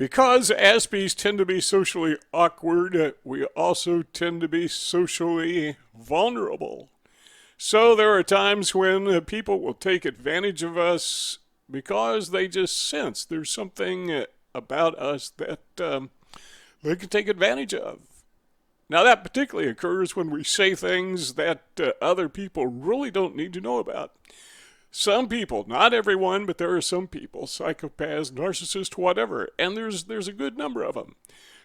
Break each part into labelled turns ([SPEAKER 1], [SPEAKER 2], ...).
[SPEAKER 1] Because Aspies tend to be socially awkward, we also tend to be socially vulnerable. So there are times when people will take advantage of us because they just sense there's something about us that they can take advantage of. Now, that particularly occurs when we say things that other people really don't need to know about. Some people, not everyone, but there are some people, psychopaths, narcissists, whatever, and there's a good number of them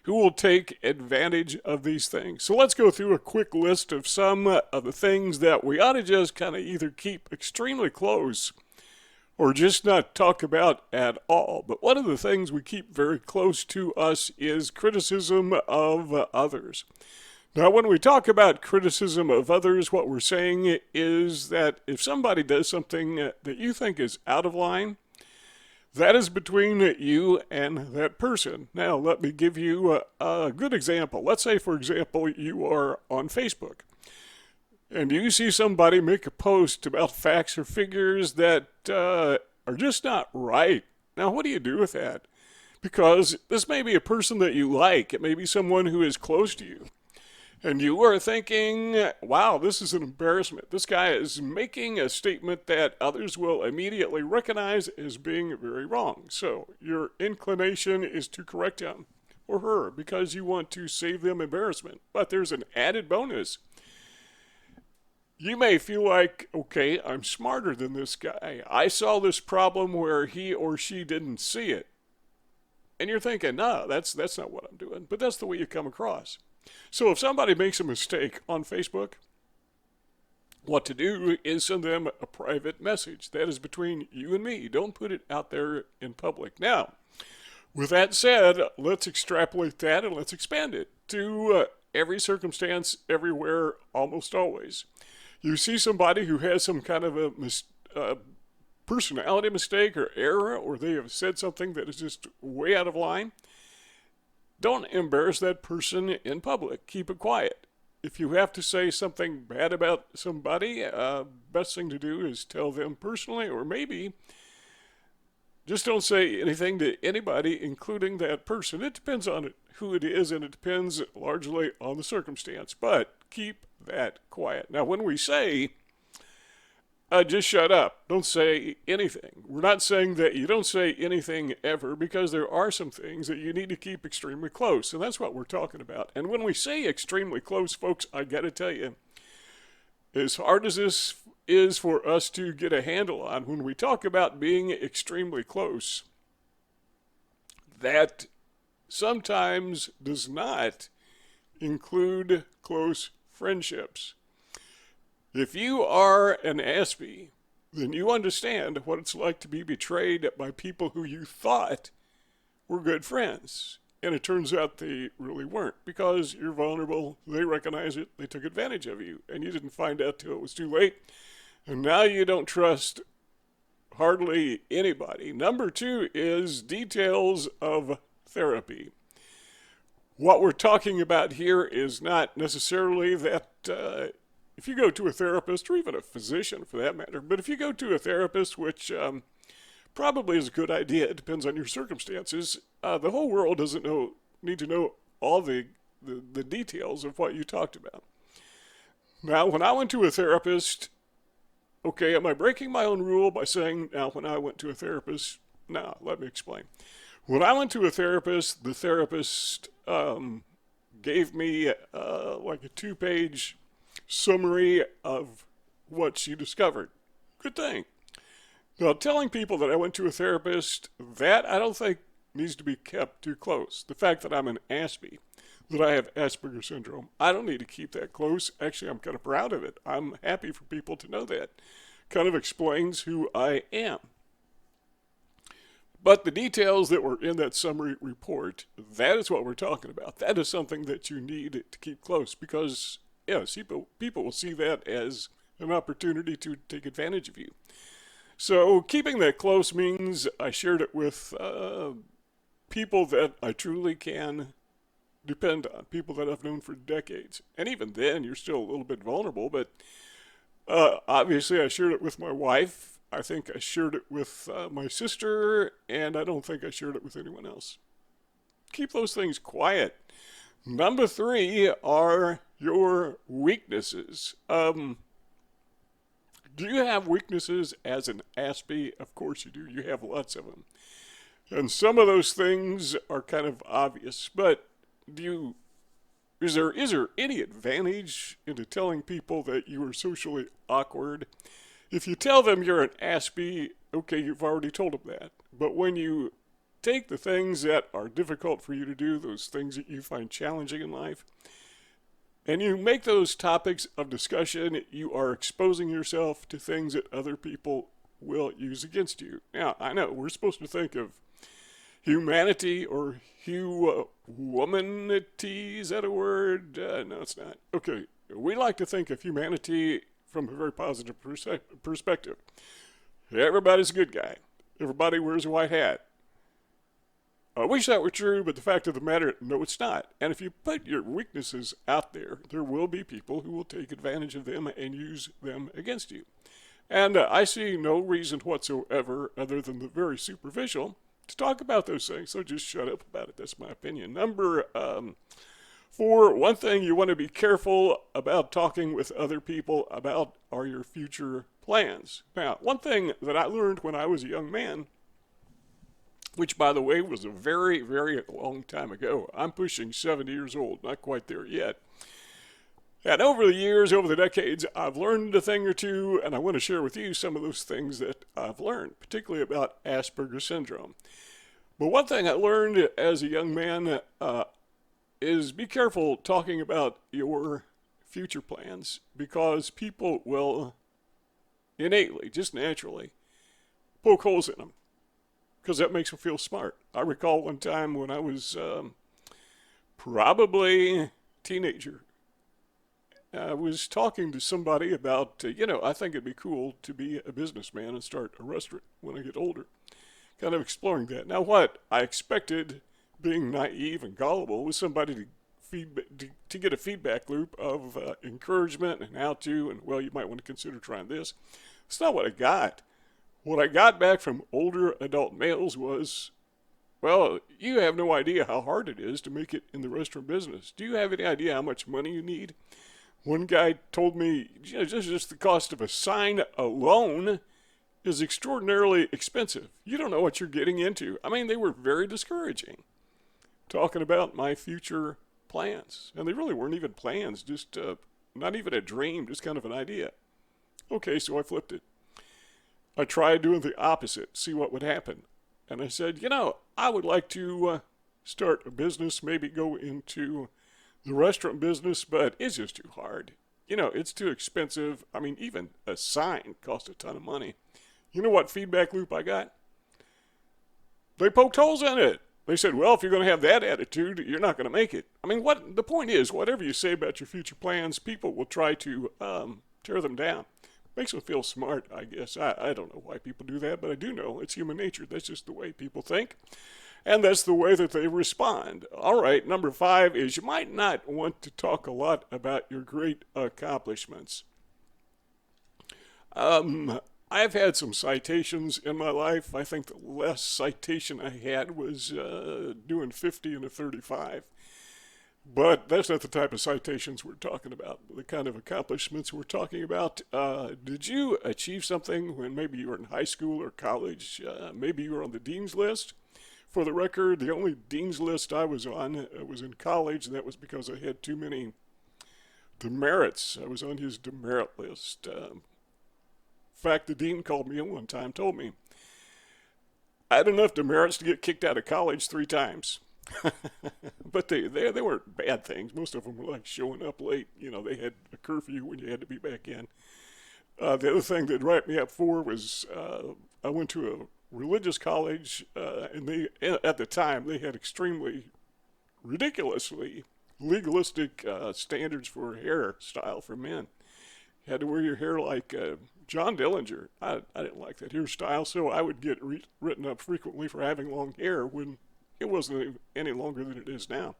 [SPEAKER 1] who will take advantage of these things. So let's go through a quick list of some of the things that we ought to just kind of either keep extremely close or just not talk about at all. But one of the things we keep very close to us is criticism of others. Now, when we talk about criticism of others, what we're saying is that if somebody does something that you think is out of line, that is between you and that person. Now, let me give you a good example. Let's say, for example, you are on Facebook and you see somebody make a post about facts or figures that are just not right. Now, what do you do with that? Because this may be a person that you like. It may be someone who is close to you. And you are thinking, wow, this is an embarrassment. This guy is making a statement that others will immediately recognize as being very wrong. So your inclination is to correct him or her because you want to save them embarrassment. But there's an added bonus. You may feel like, okay, I'm smarter than this guy. I saw this problem where he or she didn't see it. And you're thinking, no, that's not what I'm doing. But that's the way you come across. So if somebody makes a mistake on Facebook, what to do is send them a private message. That is between you and me. Don't put it out there in public. Now, with that said, let's extrapolate that and let's expand it to every circumstance, everywhere, almost always. You see somebody who has some kind of a personality mistake or error, or they have said something that is just way out of line. Don't embarrass that person in public. Keep it quiet. If you have to say something bad about somebody, best thing to do is tell them personally, or maybe just don't say anything to anybody, including that person. It depends on who it is, and it depends largely on the circumstance. But keep that quiet. Now, when we say just shut up. Don't say anything. We're not saying that you don't say anything ever, because there are some things that you need to keep extremely close, and that's what we're talking about. And when we say extremely close, folks, I got to tell you, as hard as this is for us to get a handle on, when we talk about being extremely close, that sometimes does not include close friendships. If you are an Aspie, then you understand what it's like to be betrayed by people who you thought were good friends. And it turns out they really weren't, because you're vulnerable, they recognize it, they took advantage of you, and you didn't find out till it was too late. And now you don't trust hardly anybody. Number two is details of therapy. What we're talking about here is not necessarily that if you go to a therapist, or even a physician for that matter, but if you go to a therapist, which probably is a good idea, it depends on your circumstances, the whole world doesn't need to know all the details of what you talked about. Now, when I went to a therapist, okay, am I breaking my own rule by saying, now, when I went to a therapist, no, let me explain. When I went to a therapist, the therapist gave me like a 2-page summary of what she discovered. Good thing. Now, telling people that I went to a therapist, that I don't think needs to be kept too close. The fact that I'm an Aspie, that I have Asperger syndrome, I don't need to keep that close. Actually, I'm kind of proud of it. I'm happy for people to know that. Kind of explains who I am. But the details that were in that summary report, that is what we're talking about. That is something that you need to keep close, because yes, people will see that as an opportunity to take advantage of you. So keeping that close means I shared it with people that I truly can depend on, people that I've known for decades. And even then, you're still a little bit vulnerable, but obviously I shared it with my wife. I think I shared it with my sister, and I don't think I shared it with anyone else. keep those things quiet. Number 3 are your weaknesses. Do you have weaknesses as an Aspie? Of course you do. You have lots of them. And some of those things are kind of obvious, but is there any advantage into telling people that you are socially awkward? If you tell them you're an Aspie, okay, you've already told them that. But when you take the things that are difficult for you to do, those things that you find challenging in life, and you make those topics of discussion, you are exposing yourself to things that other people will use against you. Now, I know we're supposed to think of humanity or womanity. Is that a word? No, it's not. Okay, we like to think of humanity from a very positive perspective. Everybody's a good guy. Everybody wears a white hat. I wish that were true, but the fact of the matter, no, it's not. And if you put your weaknesses out there, there will be people who will take advantage of them and use them against you. And I see no reason whatsoever, other than the very superficial, to talk about those things. So just shut up about it. That's my opinion. Number 4, one thing you want to be careful about talking with other people about are your future plans. Now, one thing that I learned when I was a young man, which, by the way, was a very, very long time ago. I'm pushing 70 years old, not quite there yet. And over the years, over the decades, I've learned a thing or two, and I want to share with you some of those things that I've learned, particularly about Asperger syndrome. But one thing I learned as a young man is be careful talking about your future plans, because people will innately, just naturally, poke holes in them, because that makes them feel smart. I recall one time when I was probably a teenager, I was talking to somebody about, I think it'd be cool to be a businessman and start a restaurant when I get older. Kind of exploring that. Now, what I expected, being naive and gullible, was somebody to get a feedback loop of encouragement and how to, and well, you might want to consider trying this. It's not what I got. What I got back from older adult males was, well, you have no idea how hard it is to make it in the restaurant business. Do you have any idea how much money you need? One guy told me, just the cost of a sign alone is extraordinarily expensive. You don't know what you're getting into. I mean, they were very discouraging, talking about my future plans. And they really weren't even plans, just not even a dream, just kind of an idea. Okay, so I flipped it. I tried doing the opposite, see what would happen. And I said, I would like to start a business, maybe go into the restaurant business, but it's just too hard. It's too expensive. I mean, even a sign costs a ton of money. You know what feedback loop I got? They poked holes in it. They said, well, if you're going to have that attitude, you're not going to make it. I mean, the point is, whatever you say about your future plans, people will try to tear them down. Makes them feel smart, I guess. I don't know why people do that, but I do know it's human nature. That's just the way people think. And that's the way that they respond. All right, number 5 is you might not want to talk a lot about your great accomplishments. I've had some citations in my life. I think the last citation I had was doing 50 and a 35. But that's not the type of citations we're talking about, the kind of accomplishments we're talking about. Did you achieve something when maybe you were in high school or college? Maybe you were on the dean's list? For the record, the only dean's list I was on was in college, and that was because I had too many demerits. I was on his demerit list. In fact, the dean called me in one time, told me I had enough demerits to get kicked out of college 3 times. But they weren't bad things. Most of them were like showing up late. They had a curfew when you had to be back in. The other thing they'd write me up for was I went to a religious college, and at the time they had extremely ridiculously legalistic standards for hairstyle for men. You had to wear your hair like John Dillinger. I didn't like that hairstyle, so I would get written up frequently for having long hair when it wasn't any longer than it is now.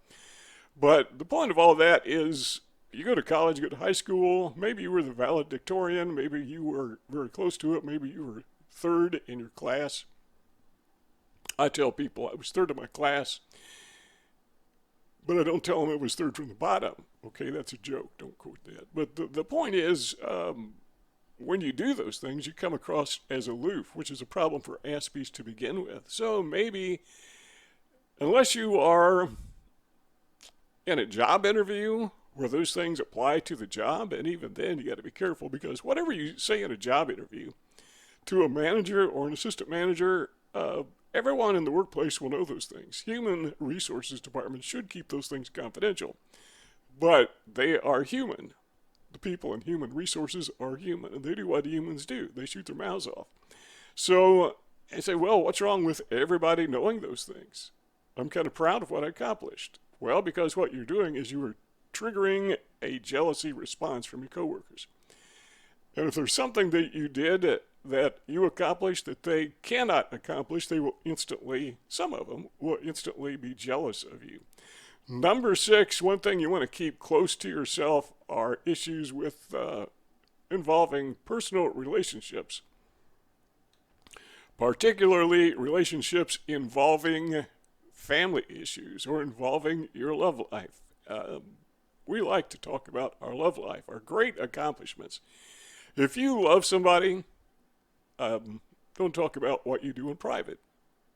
[SPEAKER 1] But the point of all that is you go to college, you go to high school, maybe you were the valedictorian, maybe you were very close to it, maybe you were 3rd in your class. I tell people I was 3rd in my class, but I don't tell them it was third from the bottom. Okay, that's a joke. Don't quote that. But the point is, when you do those things, you come across as aloof, which is a problem for Aspies to begin with. So maybe, unless you are in a job interview where those things apply to the job, and even then you got to be careful, because whatever you say in a job interview to a manager or an assistant manager, everyone in the workplace will know those things. Human resources departments should keep those things confidential, but they are human. The people in human resources are human, and they do what humans do. They shoot their mouths off. So I say, well, what's wrong with everybody knowing those things? I'm kind of proud of what I accomplished. Well, because what you're doing is you are triggering a jealousy response from your coworkers. And if there's something that you did that you accomplished that they cannot accomplish, they will instantly, some of them will instantly be jealous of you. Number 6, one thing you want to keep close to yourself are issues with involving personal relationships, particularly relationships involving family issues or involving your love life. We like to talk about our love life, our great accomplishments. If you love somebody, don't talk about what you do in private,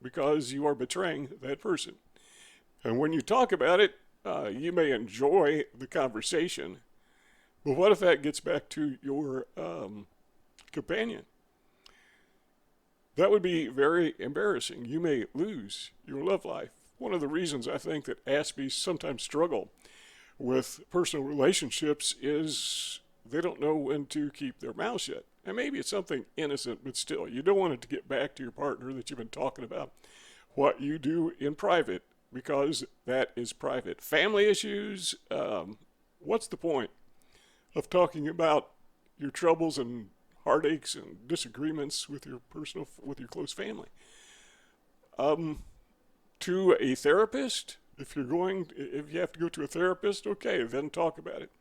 [SPEAKER 1] because you are betraying that person. And when you talk about it, you may enjoy the conversation, but what if that gets back to your companion? That would be very embarrassing. You may lose your love life. One of the reasons I think that Aspies sometimes struggle with personal relationships is they don't know when to keep their mouth shut. And maybe it's something innocent, but still, you don't want it to get back to your partner that you've been talking about what you do in private, because that is private. Family issues, what's the point of talking about your troubles and heartaches and disagreements with your close family? To a therapist, if you have to go to a therapist, okay, then talk about it.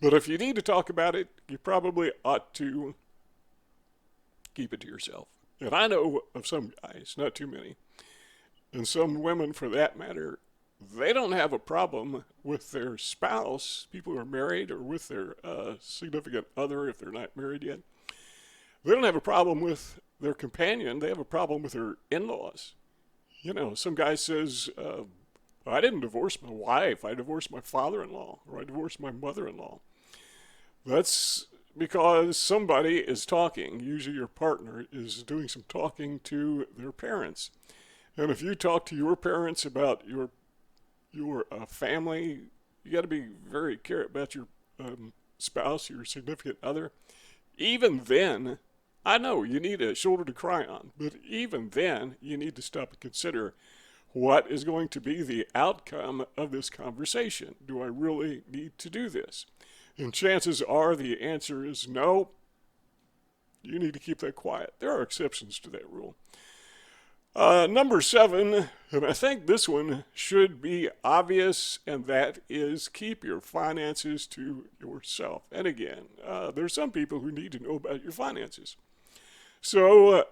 [SPEAKER 1] But if you need to talk about it, you probably ought to keep it to yourself. And I know of some guys, not too many, and some women for that matter, they don't have a problem with their spouse, people who are married, or with their significant other if they're not married yet. They don't have a problem with their companion. They have a problem with their in-laws. You know, some guy says, I didn't divorce my wife. I divorced my father-in-law, or I divorced my mother-in-law. That's because somebody is talking. Usually your partner is doing some talking to their parents. And if you talk to your parents about your family, you got to be very careful about your spouse, your significant other. Even then, I know you need a shoulder to cry on, but even then, you need to stop and consider what is going to be the outcome of this conversation. Do I really need to do this? And chances are the answer is no. You need to keep that quiet. There are exceptions to that rule. Number 7, and I think this one should be obvious, and that is keep your finances to yourself. And again, there's some people who need to know about your finances. So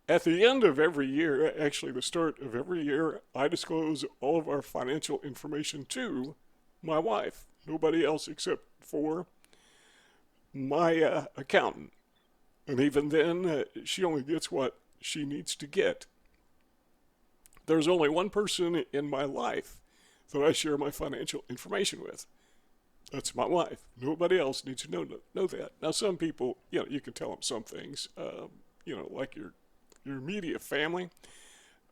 [SPEAKER 1] at the end of every year, actually the start of every year, I disclose all of our financial information to my wife. Nobody else except for my accountant. And even then, she only gets what she needs to get. There's only one person in my life that I share my financial information with. That's my wife. Nobody else needs to know that. Now, some people, you can tell them some things, like your immediate family.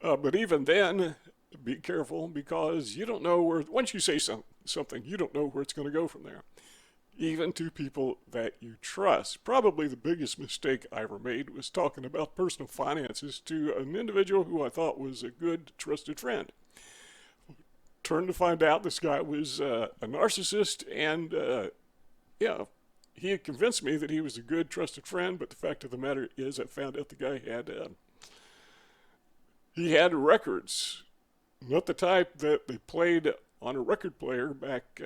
[SPEAKER 1] But even then, be careful, because you don't know where, once you say something, you don't know where it's going to go from there. Even to people that you trust. Probably the biggest mistake I ever made was talking about personal finances to an individual who I thought was a good, trusted friend. Turned to find out this guy was a narcissist, and he had convinced me that he was a good, trusted friend, but the fact of the matter is I found out the guy had records. Not the type that they played on a record player back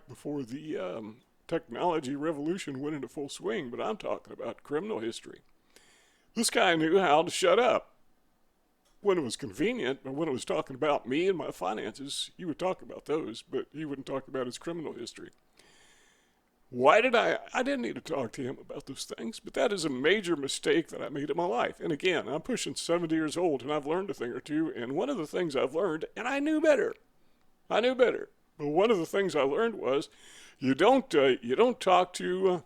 [SPEAKER 1] before the technology revolution went into full swing, but I'm talking about criminal history. This guy knew how to shut up. when it was convenient, but when it was talking about me and my finances, he would talk about those, but he wouldn't talk about his criminal history. Why did I didn't need to talk to him about those things, but that is a major mistake that I made in my life. And again, I'm pushing 70 years old, and I've learned a thing or two, and one of the things I've learned, and I knew better, but one of the things I learned was you don't talk to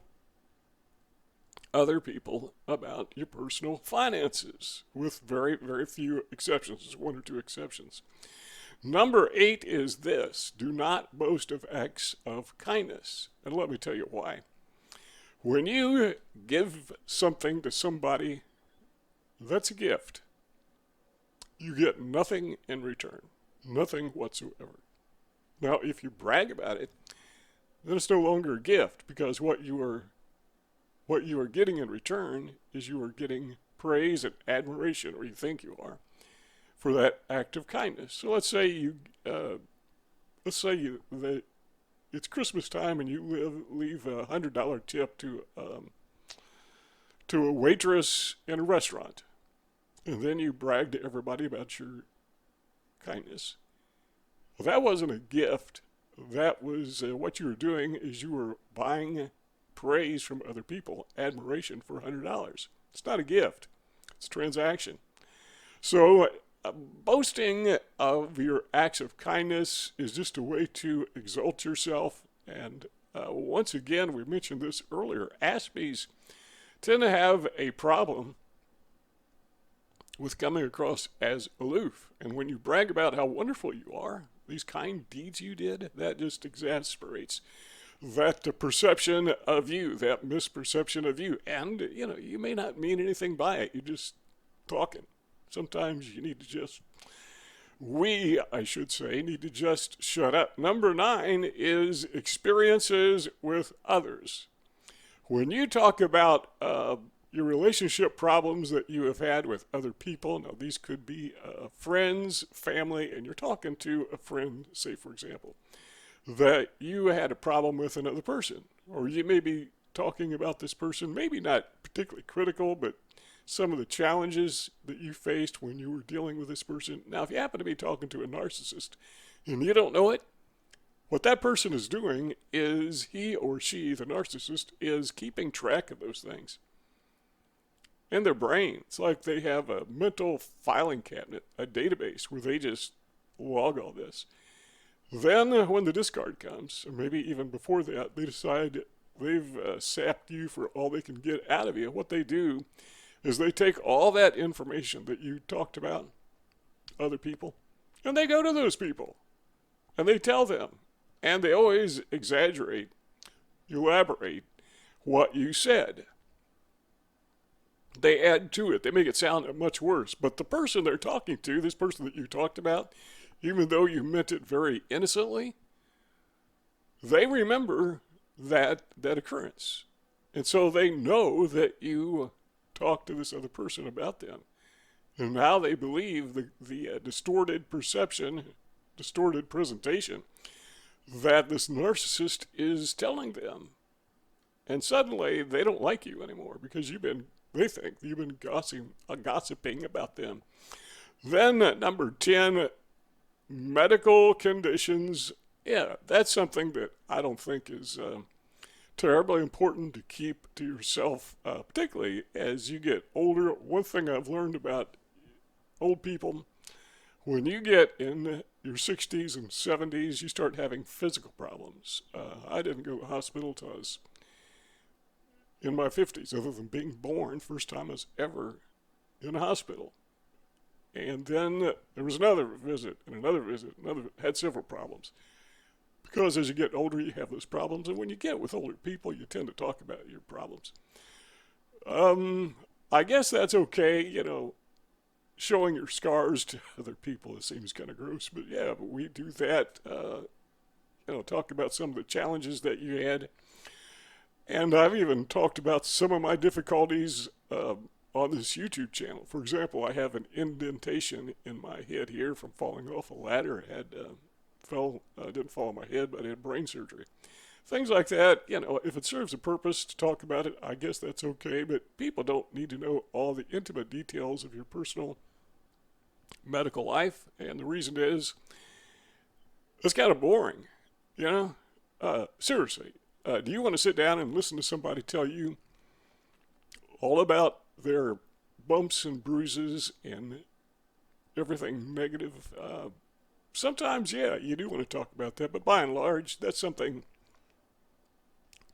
[SPEAKER 1] other people about your personal finances, with very, very few exceptions. There's one or two exceptions. Number 8 is this: do not boast of acts of kindness. And let me tell you why. When you give something to somebody that's a gift, you get nothing in return. Nothing whatsoever. Now, if you brag about it, then it's no longer a gift, because what you are getting in return is you are getting praise and admiration, or you think you are, for that act of kindness. So let's say that it's Christmas time and you leave a $100 tip to a waitress in a restaurant, and then you brag to everybody about your kindness. Well, that wasn't a gift. That was what you were doing is you were buying praise from other people, admiration for $100. It's not a gift. It's a transaction. So boasting of your acts of kindness is just a way to exalt yourself. And once again, we mentioned this earlier, Aspies tend to have a problem with coming across as aloof. And when you brag about how wonderful you are, these kind deeds you did, that just exasperates that perception of you, that misperception of you. And, you may not mean anything by it. You're just talking. Sometimes you need to just, I should say, need to just shut up. Number 9 is experiences with others. When you talk about your relationship problems that you have had with other people, now these could be friends, family, and you're talking to a friend, say for example, that you had a problem with another person, or you may be talking about this person, maybe not particularly critical, but some of the challenges that you faced when you were dealing with this person. Now, if you happen to be talking to a narcissist and you don't know it, what that person is doing is he or she, the narcissist, is keeping track of those things in their brain. It's like they have a mental filing cabinet, a database where they just log all this. Then when the discard comes, or maybe even before that, they decide they've sapped you for all they can get out of you. What they do is they take all that information that you talked about, other people, and they go to those people, and they tell them, and they always exaggerate, elaborate what you said. They add to it. They make it sound much worse. But the person they're talking to, this person that you talked about, even though you meant it very innocently, they remember that occurrence. And so they know that you talked to this other person about them. And now they believe the distorted perception, distorted presentation that this narcissist is telling them. And suddenly they don't like you anymore because they think you've been gossiping about them. Then number 10, medical conditions. Yeah, that's something that I don't think is terribly important to keep to yourself, particularly as you get older. One thing I've learned about old people, when you get in your 60s and 70s, you start having physical problems. I didn't go to the hospital till I was in my 50s, other than being born. First time I was ever in a hospital. And then there was another visit, had several problems. Because as you get older, you have those problems. And when you get with older people, you tend to talk about your problems. I guess that's okay, showing your scars to other people. It seems kind of gross, but yeah, but we do that. Talk about some of the challenges that you had. And I've even talked about some of my difficulties on this YouTube channel. For example, I have an indentation in my head here from falling off a ladder. Didn't fall on my head, but I had brain surgery. Things like that, if it serves a purpose to talk about it, I guess that's okay. But people don't need to know all the intimate details of your personal medical life. And the reason is, it's kind of boring, you know? Seriously, do you want to sit down and listen to somebody tell you all about their bumps and bruises and everything negative? Sometimes, yeah, you do want to talk about that, but by and large, that's something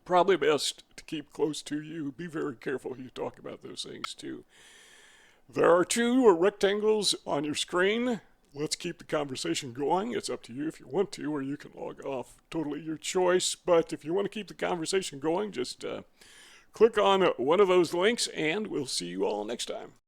[SPEAKER 1] probably best to keep close to you. Be very careful who you talk about those things too. There are two rectangles on your screen. Let's keep the conversation going. It's up to you if you want to, or you can log off. Totally your choice. But if you want to keep the conversation going, just click on one of those links, and we'll see you all next time.